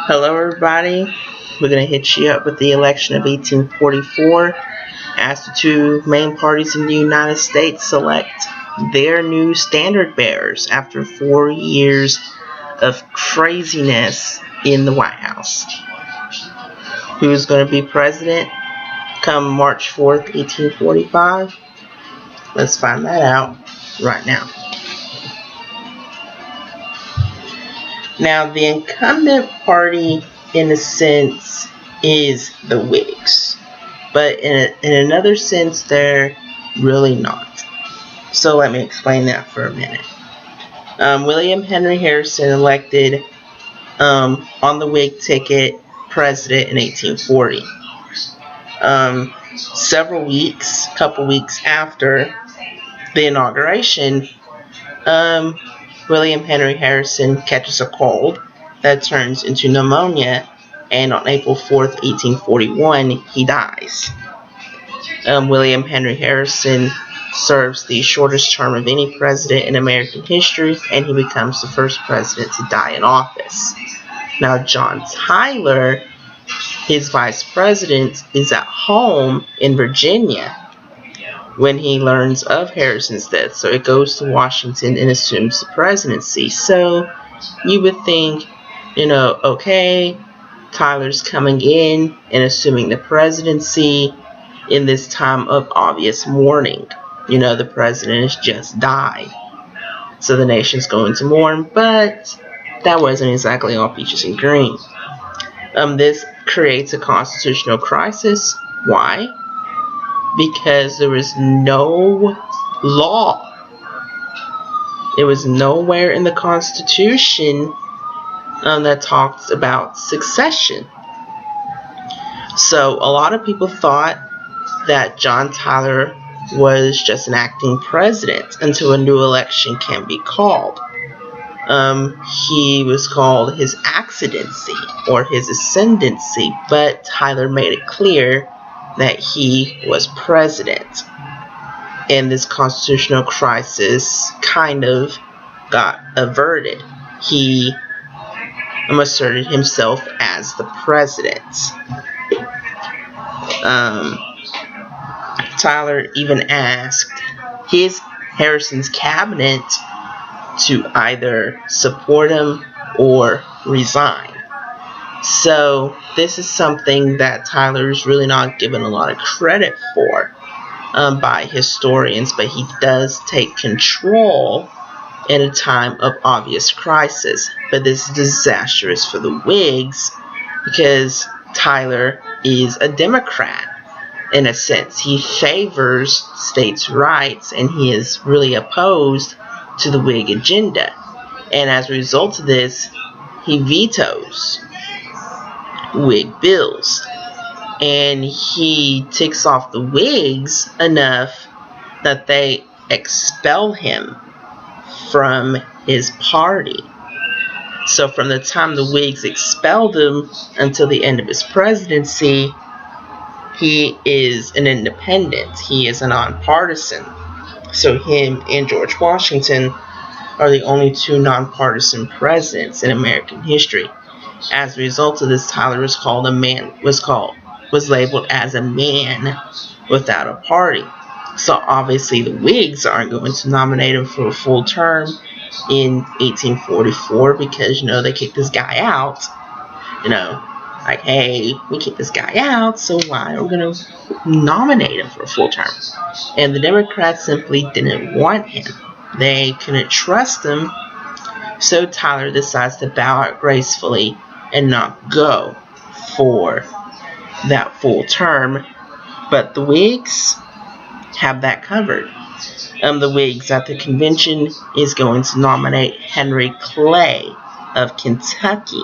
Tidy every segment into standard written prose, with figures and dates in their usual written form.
Hello everybody, we're going to hit you up with the election of 1844 as the two main parties in the United States select their new standard bearers after 4 years of craziness in the White House. Who's going to be president come March 4th, 1845? Let's find that out right now. Now, the incumbent party, in a sense, is the Whigs. But in another sense, they're really not. So let me explain that for a minute. William Henry Harrison elected on the Whig ticket president in 1840. Several weeks, couple weeks after the inauguration, William Henry Harrison catches a cold that turns into pneumonia, and on April 4th, 1841, he dies. William Henry Harrison serves the shortest term of any president in American history, and he becomes the first president to die in office. Now, John Tyler, his vice president, is at home in Virginia when he learns of Harrison's death, so it goes to Washington and assumes the presidency. So you would think, okay, Tyler's coming in and assuming the presidency in this time of obvious mourning. The president has just died, so the nation's going to mourn, but that wasn't exactly all peaches and cream. This creates a constitutional crisis. Why? Because there was no law. It was nowhere in the Constitution that talks about succession. So a lot of people thought that John Tyler was just an acting president until a new election can be called. He was called his accidency or his ascendancy, but Tyler made it clear that he was president, and this constitutional crisis kind of got averted. He asserted himself as the president. Tyler even asked Harrison's cabinet to either support him or resign. So this is something that Tyler is really not given a lot of credit for by historians, but he does take control in a time of obvious crisis. But this is disastrous for the Whigs because Tyler is a Democrat in a sense. He favors states' rights, and he is really opposed to the Whig agenda. And as a result of this, he vetoes Whig bills, and he ticks off the Whigs enough that they expel him from his party. So from the time the Whigs expelled him until the end of his presidency, he is an independent. He is a nonpartisan. So him and George Washington are the only two nonpartisan presidents in American history. As a result of this, Tyler was labeled as a man without a party. So obviously the Whigs aren't going to nominate him for a full term in 1844 because they kicked this guy out. Like, hey, we kicked this guy out, so why are we going to nominate him for a full term? And the Democrats simply didn't want him. They couldn't trust him, so Tyler decides to bow out gracefully and not go for that full term. But the Whigs have that covered. The Whigs at the convention is going to nominate Henry Clay of Kentucky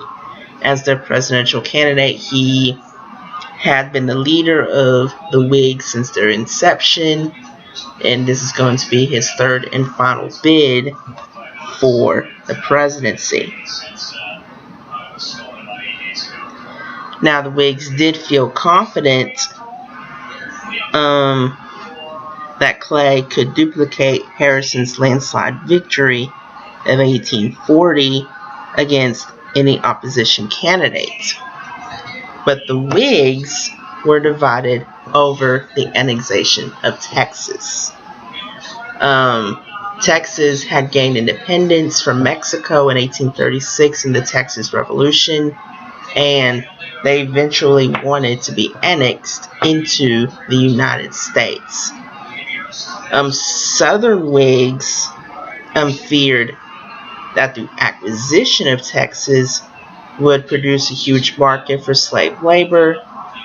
as their presidential candidate. He had been the leader of the Whigs since their inception, and this is going to be his third and final bid for the presidency. Now, the Whigs did feel confident that Clay could duplicate Harrison's landslide victory of 1840 against any opposition candidates. But the Whigs were divided over the annexation of Texas. Texas had gained independence from Mexico in 1836 in the Texas Revolution, and they eventually wanted to be annexed into the United States. Southern Whigs feared that the acquisition of Texas would produce a huge market for slave labor,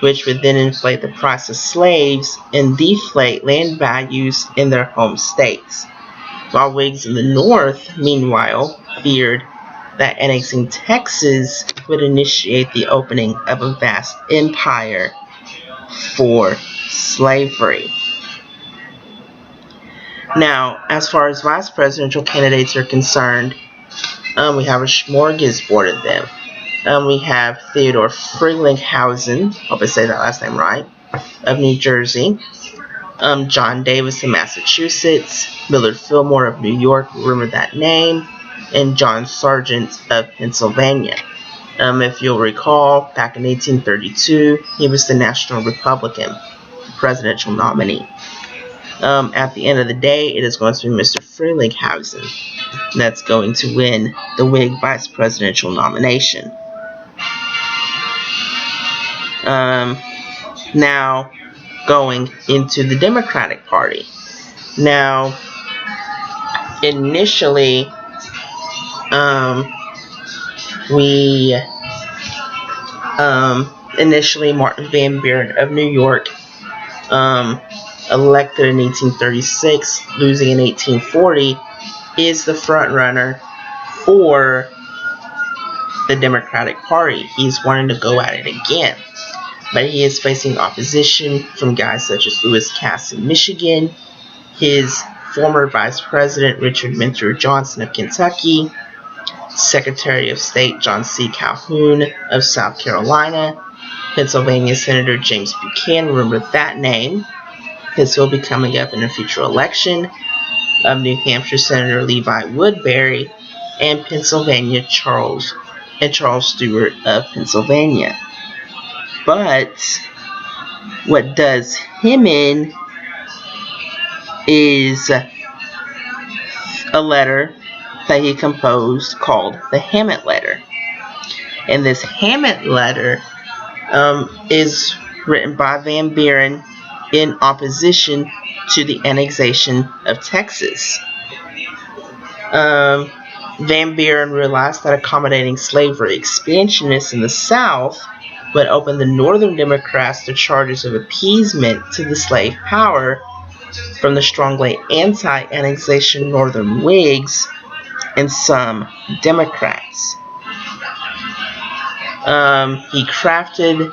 which would then inflate the price of slaves and deflate land values in their home states. While Whigs in the North, meanwhile, feared that annexing Texas would initiate the opening of a vast empire for slavery. Now, as far as vice presidential candidates are concerned, we have a smorgasbord of them. We have Theodore Frelinghuysen, hope I say that last name right, of New Jersey. John Davis of Massachusetts. Millard Fillmore of New York, remember that name. And John Sargent of Pennsylvania. If you'll recall, back in 1832, he was the National Republican presidential nominee. At the end of the day, it is going to be Mr. Frelinghuysen that's going to win the Whig vice presidential nomination. Now, going into the Democratic Party. Now, initially, Martin Van Buren of New York, elected in 1836, losing in 1840, is the front runner for the Democratic Party. He's wanting to go at it again, but he is facing opposition from guys such as Lewis Cass in Michigan, his former Vice President Richard Mentor Johnson of Kentucky, Secretary of State John C. Calhoun of South Carolina, Pennsylvania Senator James Buchanan, remember that name, because he'll be coming up in a future election, of New Hampshire Senator Levi Woodbury, and Pennsylvania Charles Stewart of Pennsylvania. But what does him in is a letter that he composed called the Hammond Letter. And this Hammond Letter is written by Van Buren in opposition to the annexation of Texas. Van Buren realized that accommodating slavery expansionists in the South would open the Northern Democrats to charges of appeasement to the slave power from the strongly anti-annexation Northern Whigs and some Democrats. He crafted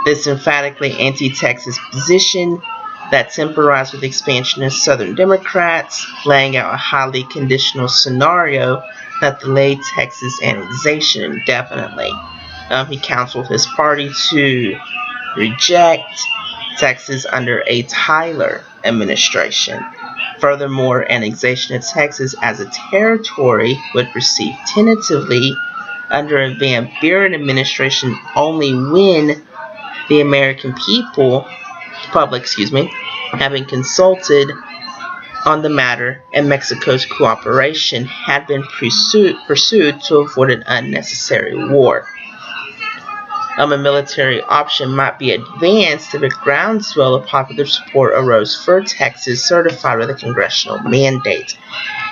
this emphatically anti-Texas position that temporized with expansionist Southern Democrats, laying out a highly conditional scenario that delayed Texas annexation indefinitely. He counseled his party to reject Texas under a Tyler administration. Furthermore, annexation of Texas as a territory would proceed tentatively under a Van Buren administration only when the American public, having consulted on the matter and Mexico's cooperation had been pursued to avoid an unnecessary war. A military option might be advanced if a groundswell of popular support arose for Texas certified with a congressional mandate.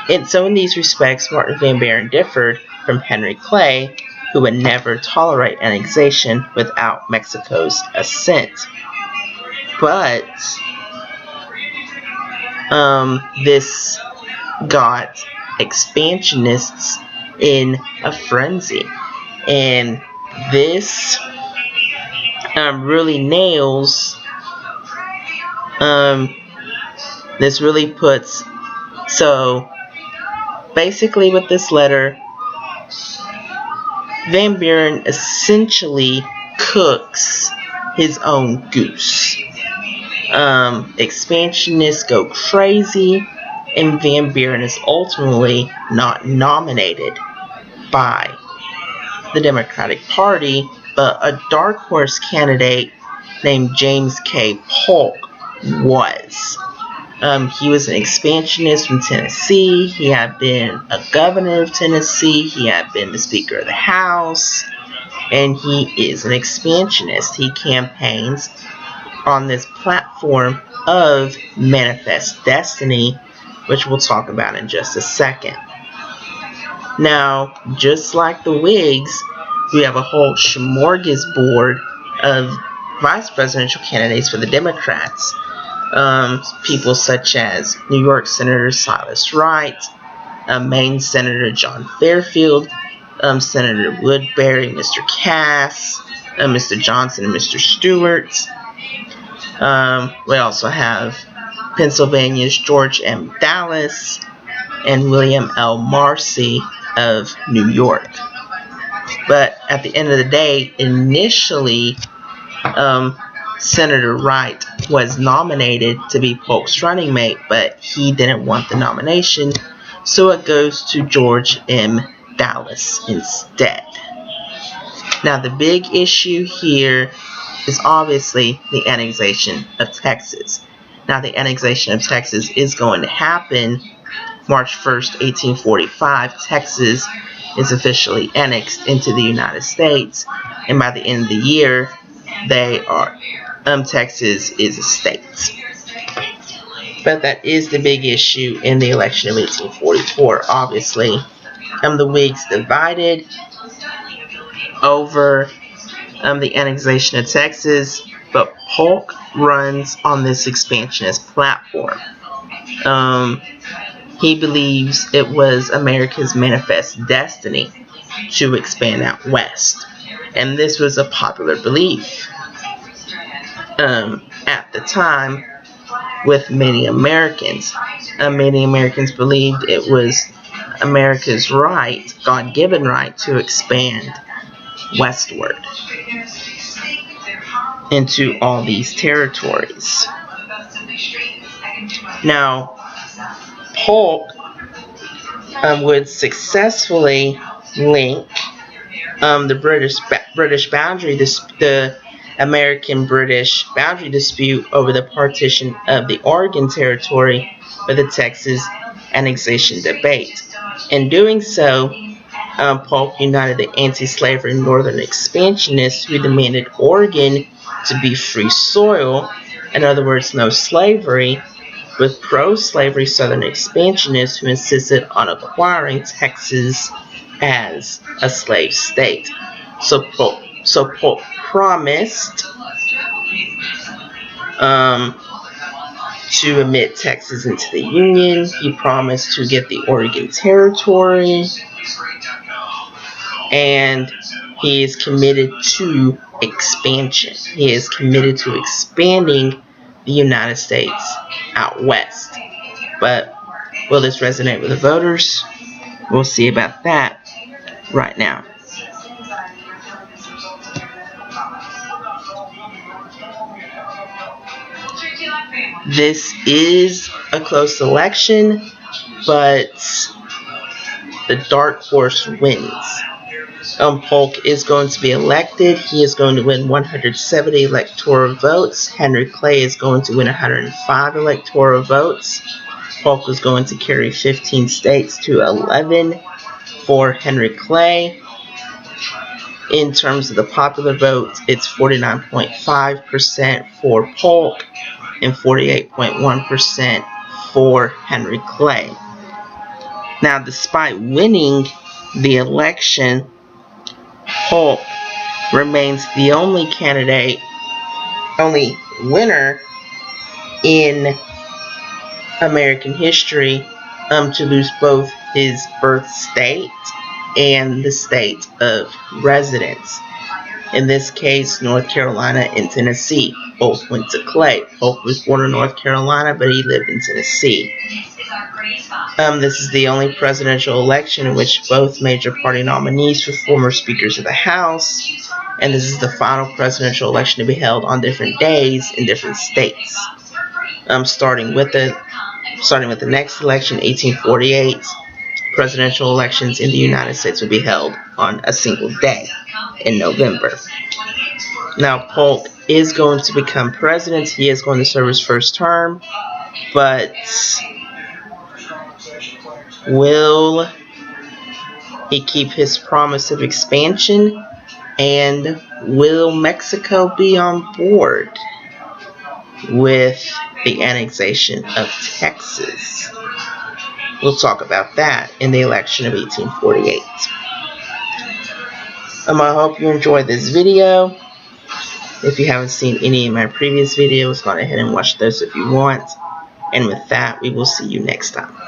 And so in these respects, Martin Van Buren differed from Henry Clay, who would never tolerate annexation without Mexico's assent. But this got expansionists in a frenzy, and this really nails, this really puts, so basically with this letter, Van Buren essentially cooks his own goose. Expansionists go crazy. and Van Buren is ultimately not nominated by the Democratic Party, but a dark horse candidate named James K. Polk was. He was an expansionist from Tennessee. He had been a governor of Tennessee. He had been the Speaker of the House. And he is an expansionist. He campaigns on this platform of Manifest Destiny, which we'll talk about in just a second. Now, just like the Whigs, we have a whole smorgasbord of vice presidential candidates for the Democrats. People such as New York Senator Silas Wright, Maine Senator John Fairfield, Senator Woodbury, Mr. Cass, Mr. Johnson, and Mr. Stewart. We also have Pennsylvania's George M. Dallas and William L. Marcy of New York. But at the end of the day, initially, Senator Wright was nominated to be Polk's running mate, but he didn't want the nomination, so it goes to George M. Dallas instead. Now, the big issue here is obviously the annexation of Texas. Now, the annexation of Texas is going to happen March 1st, 1845. Texas is officially annexed into the United States, and by the end of the year, Texas is a state. But that is the big issue in the election of 1844. Obviously, the Whigs divided over the annexation of Texas, but Polk runs on this expansionist platform. He believes it was America's manifest destiny to expand out west, and this was a popular belief at the time with many Americans. Many Americans believed it was America's right, God-given right, to expand westward into all these territories. Now, Polk would successfully link the British boundary, the American-British boundary dispute over the partition of the Oregon Territory with the Texas annexation debate. In doing so, Polk united the anti-slavery northern expansionists who demanded Oregon to be free soil, in other words, no slavery, with pro-slavery southern expansionists who insisted on acquiring Texas as a slave state. So Polk promised to admit Texas into the Union. He promised to get the Oregon Territory, and he is committed to expansion. He is committed to expanding the United States out west. But will this resonate with the voters? We'll see about that right now. This is a close election, but the dark horse wins. Polk is going to be elected. He is going to win 170 electoral votes. Henry Clay is going to win 105 electoral votes. Polk is going to carry 15 states to 11 for Henry Clay. In terms of the popular vote, it's 49.5% for Polk and 48.1% for Henry Clay. Now, despite winning the election, Polk remains the only winner in American history to lose both his birth state and the state of residence. In this case, North Carolina and Tennessee both went to Clay. Polk was born in North Carolina, but he lived in Tennessee. This is the only presidential election in which both major party nominees were former speakers of the House, and this is the final presidential election to be held on different days in different states. Starting with the starting with the next election, 1848, presidential elections in the United States will be held on a single day in November. Now, Polk is going to become president. He is going to serve his first term, but will he keep his promise of expansion? And will Mexico be on board with the annexation of Texas? We'll talk about that in the election of 1848. I hope you enjoyed this video. If you haven't seen any of my previous videos, go ahead and watch those if you want. And with that, we will see you next time.